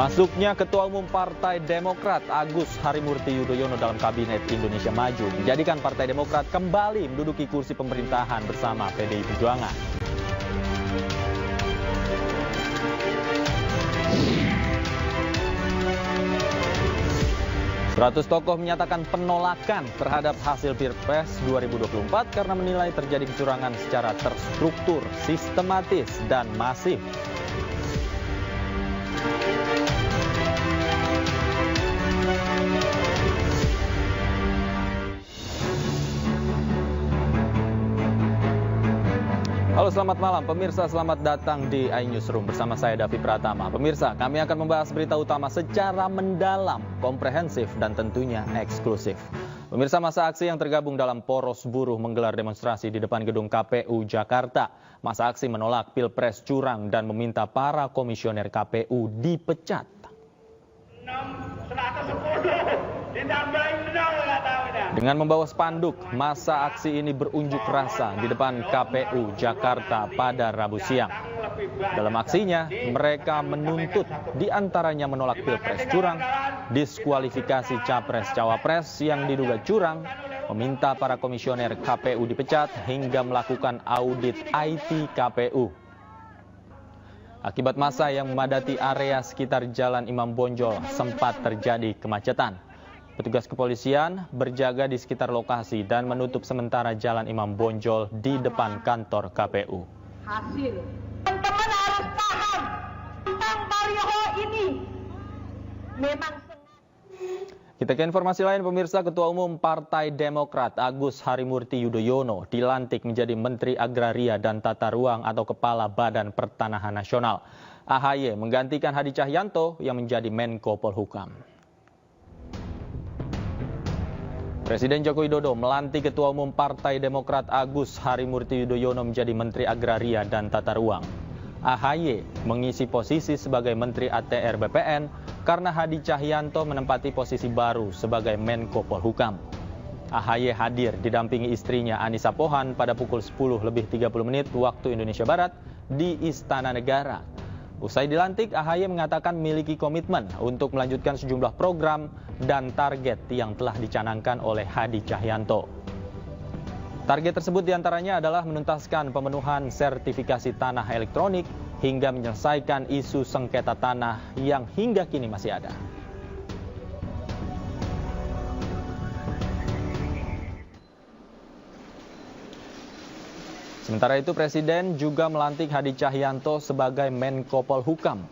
Masuknya Ketua Umum Partai Demokrat Agus Harimurti Yudhoyono dalam Kabinet Indonesia Maju menjadikan Partai Demokrat kembali menduduki kursi pemerintahan bersama PDI Perjuangan. Seratus tokoh menyatakan penolakan terhadap hasil Pilpres 2024 karena menilai terjadi kecurangan secara terstruktur, sistematis, dan masif. Halo, selamat malam pemirsa, selamat datang di iNewsroom bersama saya Davi Pratama. Pemirsa, kami akan membahas berita utama secara mendalam, komprehensif, dan tentunya eksklusif. Pemirsa, masa aksi yang tergabung dalam Poros Buruh menggelar demonstrasi di depan gedung KPU Jakarta. Masa aksi menolak Pilpres curang dan meminta para komisioner KPU dipecat. Dengan membawa spanduk, masa aksi ini berunjuk rasa di depan KPU Jakarta pada Rabu siang. Dalam aksinya, mereka menuntut diantaranya menolak Pilpres curang, diskualifikasi Capres-Cawapres yang diduga curang, meminta para komisioner KPU dipecat, hingga melakukan audit IT KPU. Akibat massa yang memadati area sekitar Jalan Imam Bonjol sempat terjadi kemacetan. Petugas kepolisian berjaga di sekitar lokasi dan menutup sementara Jalan Imam Bonjol di depan kantor KPU. Hasil. Teman-teman harus paham tentang baliho ini. Memang Kita ke informasi lain pemirsa, Ketua Umum Partai Demokrat Agus Harimurti Yudhoyono dilantik menjadi Menteri Agraria dan Tata Ruang atau Kepala Badan Pertanahan Nasional. AHY menggantikan Hadi Cahyanto yang menjadi Menko Polhukam. Presiden Joko Widodo melantik Ketua Umum Partai Demokrat Agus Harimurti Yudhoyono menjadi Menteri Agraria dan Tata Ruang. AHY mengisi posisi sebagai Menteri ATR BPN karena Hadi Cahyanto menempati posisi baru sebagai Menko Polhukam. AHY hadir didampingi istrinya Anissa Pohan pada pukul 10:30 waktu Indonesia Barat di Istana Negara. Usai dilantik, AHY mengatakan memiliki komitmen untuk melanjutkan sejumlah program dan target yang telah dicanangkan oleh Hadi Cahyanto. Target tersebut diantaranya adalah menuntaskan pemenuhan sertifikasi tanah elektronik hingga menyelesaikan isu sengketa tanah yang hingga kini masih ada. Sementara itu, Presiden juga melantik Hadi Cahyanto sebagai Menko Polhukam.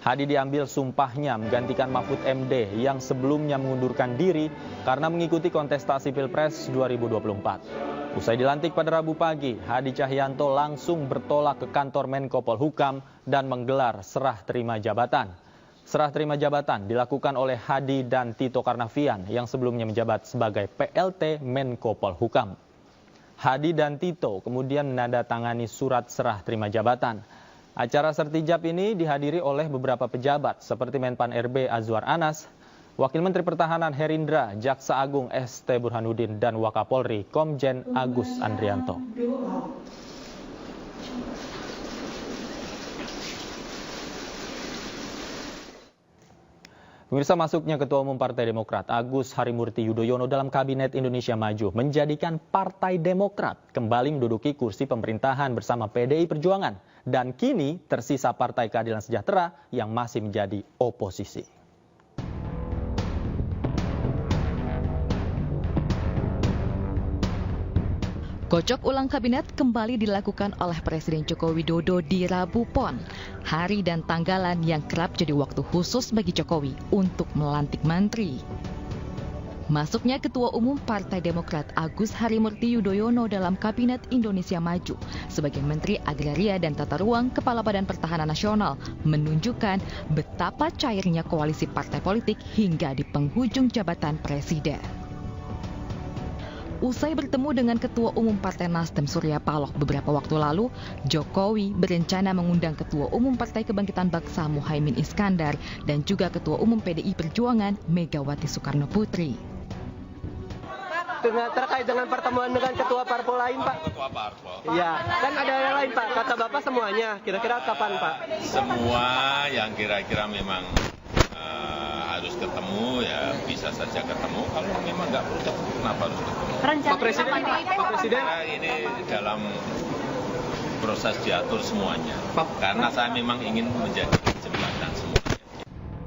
Hadi diambil sumpahnya menggantikan Mahfud MD yang sebelumnya mengundurkan diri karena mengikuti kontestasi Pilpres 2024. Usai dilantik pada Rabu pagi, Hadi Cahyanto langsung bertolak ke kantor Menko Polhukam dan menggelar serah terima jabatan. Serah terima jabatan dilakukan oleh Hadi dan Tito Karnavian yang sebelumnya menjabat sebagai PLT Menko Polhukam. Hadi dan Tito kemudian menandatangani surat serah terima jabatan. Acara sertijab ini dihadiri oleh beberapa pejabat seperti Menpan RB Azwar Anas, Wakil Menteri Pertahanan Herindra, Jaksa Agung ST Burhanuddin, dan Wakapolri Komjen Agus Andrianto. Pemirsa, masuknya Ketua Umum Partai Demokrat Agus Harimurti Yudhoyono dalam Kabinet Indonesia Maju menjadikan Partai Demokrat kembali menduduki kursi pemerintahan bersama PDI Perjuangan. Dan kini tersisa Partai Keadilan Sejahtera yang masih menjadi oposisi. Kocok ulang kabinet kembali dilakukan oleh Presiden Joko Widodo di Rabu Pon. Hari dan tanggalan yang kerap jadi waktu khusus bagi Jokowi untuk melantik menteri. Masuknya Ketua Umum Partai Demokrat Agus Harimurti Yudhoyono dalam Kabinet Indonesia Maju sebagai Menteri Agraria dan Tata Ruang Kepala Badan Pertahanan Nasional menunjukkan betapa cairnya koalisi partai politik hingga di penghujung jabatan Presiden. Usai bertemu dengan Ketua Umum Partai Nasdem Surya Paloh beberapa waktu lalu, Jokowi berencana mengundang Ketua Umum Partai Kebangkitan Bangsa Muhaimin Iskandar dan juga Ketua Umum PDI Perjuangan Megawati Soekarno Putri. Terkait dengan pertemuan dengan ketua parpol lain, Pak? Ketua parpol? Iya, kan ada yang lain, Pak. Kata Bapak semuanya. Kira-kira kapan, Pak? Semua yang kira-kira memang ketemu ya bisa saja ketemu. Kalau memang nggak perlu ketemu, kenapa harus ketemu? Pak Presiden. Nah, ini dalam proses diatur semuanya. Karena saya memang ingin menjadi jembatan semuanya.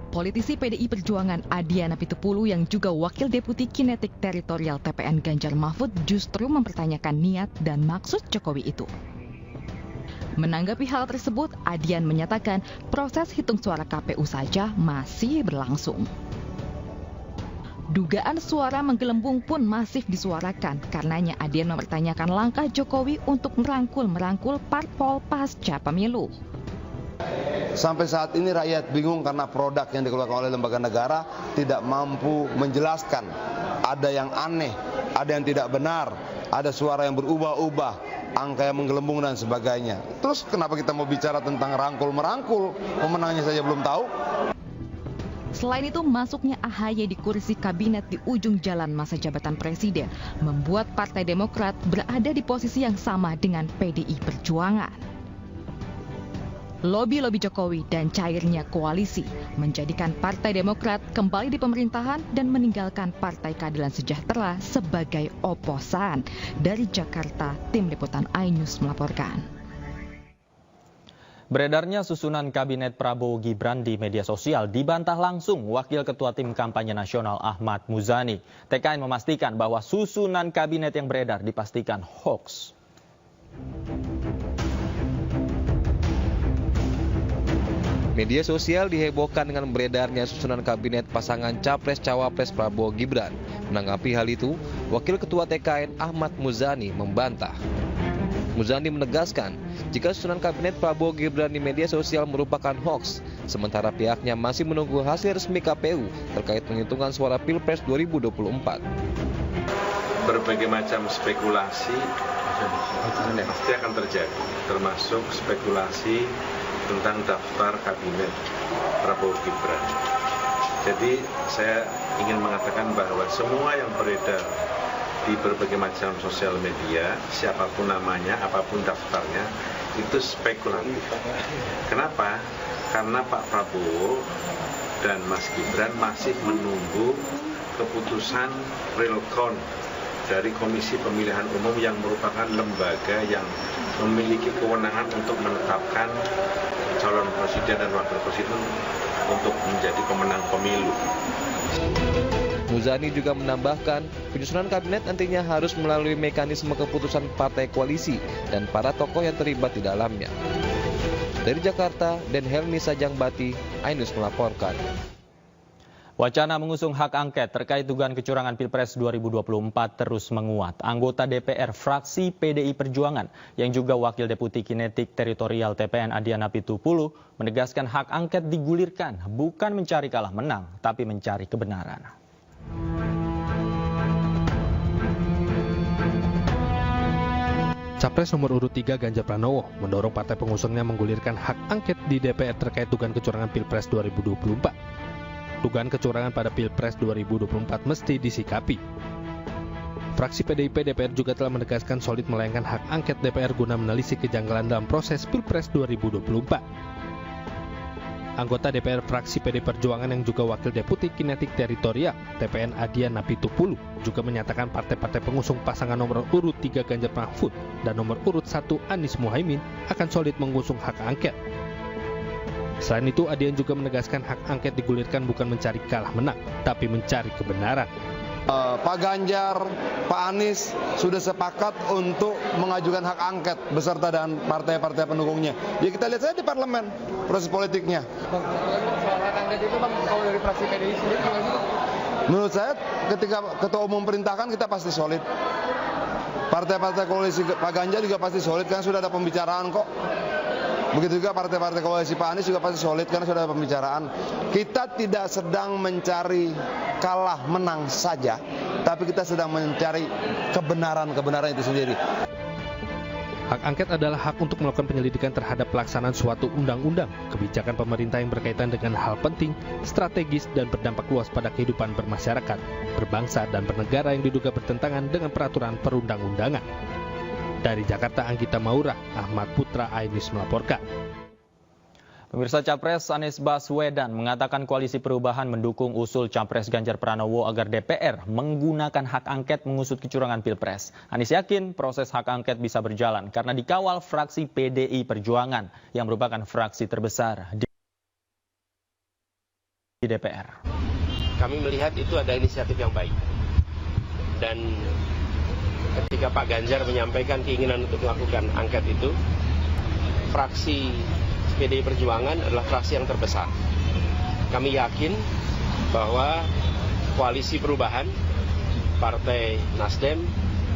Politisi PDI Perjuangan Adiana Pitupulu yang juga Wakil Deputi Kinetik Teritorial TPN Ganjar Mahfud justru mempertanyakan niat dan maksud Jokowi itu. Menanggapi hal tersebut, Adian menyatakan proses hitung suara KPU saja masih berlangsung. Dugaan suara menggelembung pun masif disuarakan. Karenanya Adian mempertanyakan langkah Jokowi untuk merangkul parpol pasca pemilu. Sampai saat ini rakyat bingung karena produk yang dikeluarkan oleh lembaga negara tidak mampu menjelaskan. Ada yang aneh, ada yang tidak benar, ada suara yang berubah-ubah, angka yang menggelembung dan sebagainya. Terus kenapa kita mau bicara tentang rangkul-merangkul, pemenangnya saja belum tahu? Selain itu, masuknya AHY di kursi kabinet di ujung jalan masa jabatan presiden membuat Partai Demokrat berada di posisi yang sama dengan PDI Perjuangan. Lobi-lobi Jokowi dan cairnya koalisi menjadikan Partai Demokrat kembali di pemerintahan dan meninggalkan Partai Keadilan Sejahtera sebagai oposan. Dari Jakarta, Tim Liputan iNews melaporkan. Beredarnya susunan kabinet Prabowo Gibran di media sosial dibantah langsung Wakil Ketua Tim Kampanye Nasional Ahmad Muzani. TKN memastikan bahwa susunan kabinet yang beredar dipastikan hoax. Media sosial dihebohkan dengan beredarnya susunan kabinet pasangan Capres-Cawapres Prabowo Gibran. Menanggapi hal itu, Wakil Ketua TKN Ahmad Muzani membantah. Muzani menegaskan, jika susunan kabinet Prabowo Gibran di media sosial merupakan hoax, sementara pihaknya masih menunggu hasil resmi KPU terkait penghitungan suara Pilpres 2024. Berbagai macam spekulasi pasti akan terjadi, termasuk spekulasi tentang daftar kabinet Prabowo Gibran. Jadi saya ingin mengatakan bahwa semua yang beredar di berbagai macam sosial media, siapapun namanya, apapun daftarnya, itu spekulatif. Kenapa? Karena Pak Prabowo dan Mas Gibran masih menunggu keputusan real count dari Komisi Pemilihan Umum yang merupakan lembaga yang memiliki kewenangan untuk menetapkan calon presiden dan wakil presiden untuk menjadi pemenang pemilu. Muzani juga menambahkan, penyusunan kabinet nantinya harus melalui mekanisme keputusan partai koalisi dan para tokoh yang terlibat di dalamnya. Dari Jakarta, Den Helmi Sajangbati, iNews melaporkan. Wacana mengusung hak angket terkait dugaan kecurangan Pilpres 2024 terus menguat. Anggota DPR fraksi PDI Perjuangan yang juga Wakil Deputi Kinetik Teritorial TPN Adiana Pitupulu menegaskan hak angket digulirkan bukan mencari kalah menang, tapi mencari kebenaran. Capres nomor urut 3 Ganjar Pranowo mendorong partai pengusungnya menggulirkan hak angket di DPR terkait dugaan kecurangan Pilpres 2024. Dugaan kecurangan pada Pilpres 2024 mesti disikapi. Fraksi PDIP DPR juga telah menegaskan solid melayangkan hak angket DPR guna menelisik kejanggalan dalam proses Pilpres 2024. Anggota DPR fraksi PD Perjuangan yang juga Wakil Deputi Kinetik Teritorial TPN Adiana Pitupulu juga menyatakan partai-partai pengusung pasangan nomor urut 3 Ganjar Mahfud dan nomor urut 1 Anies Muhaimin akan solid mengusung hak angket. Selain itu, Adian juga menegaskan hak angket digulirkan bukan mencari kalah menang, tapi mencari kebenaran. Pak Ganjar, Pak Anies sudah sepakat untuk mengajukan hak angket beserta dan partai-partai pendukungnya. Ya kita lihat saja di parlemen proses politiknya. Soal hak angket itu Bang, kalau dari fraksi PDI sendiri gimana? Menurut saya ketika Ketua Umum perintahkan kita pasti solid. Partai-partai koalisi Pak Ganjar juga pasti solid kan sudah ada pembicaraan kok. Begitu juga partai-partai koalisi Pak Anies juga pasti solid karena sudah ada pembicaraan. Kita tidak sedang mencari kalah menang saja, tapi kita sedang mencari kebenaran itu sendiri. Hak angket adalah hak untuk melakukan penyelidikan terhadap pelaksanaan suatu undang-undang, kebijakan pemerintah yang berkaitan dengan hal penting, strategis, dan berdampak luas pada kehidupan bermasyarakat, berbangsa, dan bernegara yang diduga bertentangan dengan peraturan perundang-undangan. Dari Jakarta, Anggita Maura, Ahmad Putra, iNews melaporkan. Pemirsa, Capres Anies Baswedan mengatakan Koalisi Perubahan mendukung usul Capres Ganjar Pranowo agar DPR menggunakan hak angket mengusut kecurangan Pilpres. Anies yakin proses hak angket bisa berjalan karena dikawal fraksi PDI Perjuangan yang merupakan fraksi terbesar di DPR. Kami melihat itu ada inisiatif yang baik. Dan ketika Pak Ganjar menyampaikan keinginan untuk melakukan angket itu, fraksi PDI Perjuangan adalah fraksi yang terbesar. Kami yakin bahwa Koalisi Perubahan, Partai Nasdem,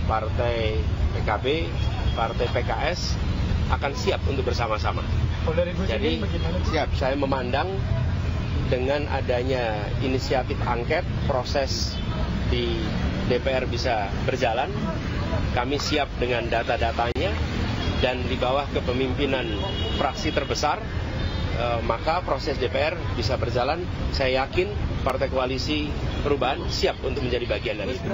Partai PKB, Partai PKS akan siap untuk bersama-sama. Jadi siap, saya memandang dengan adanya inisiatif angket, proses di DPR bisa berjalan. Kami siap dengan data-datanya. Dan di bawah kepemimpinan fraksi terbesar, maka proses DPR bisa berjalan. Saya yakin Partai Koalisi Perubahan siap untuk menjadi bagian dari itu.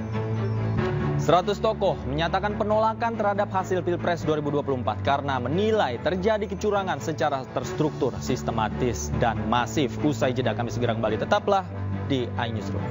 100 tokoh menyatakan penolakan terhadap hasil Pilpres 2024 karena menilai terjadi kecurangan secara terstruktur, sistematis, dan masif. Usai jeda kami segera kembali. Tetaplah di iNewsroom.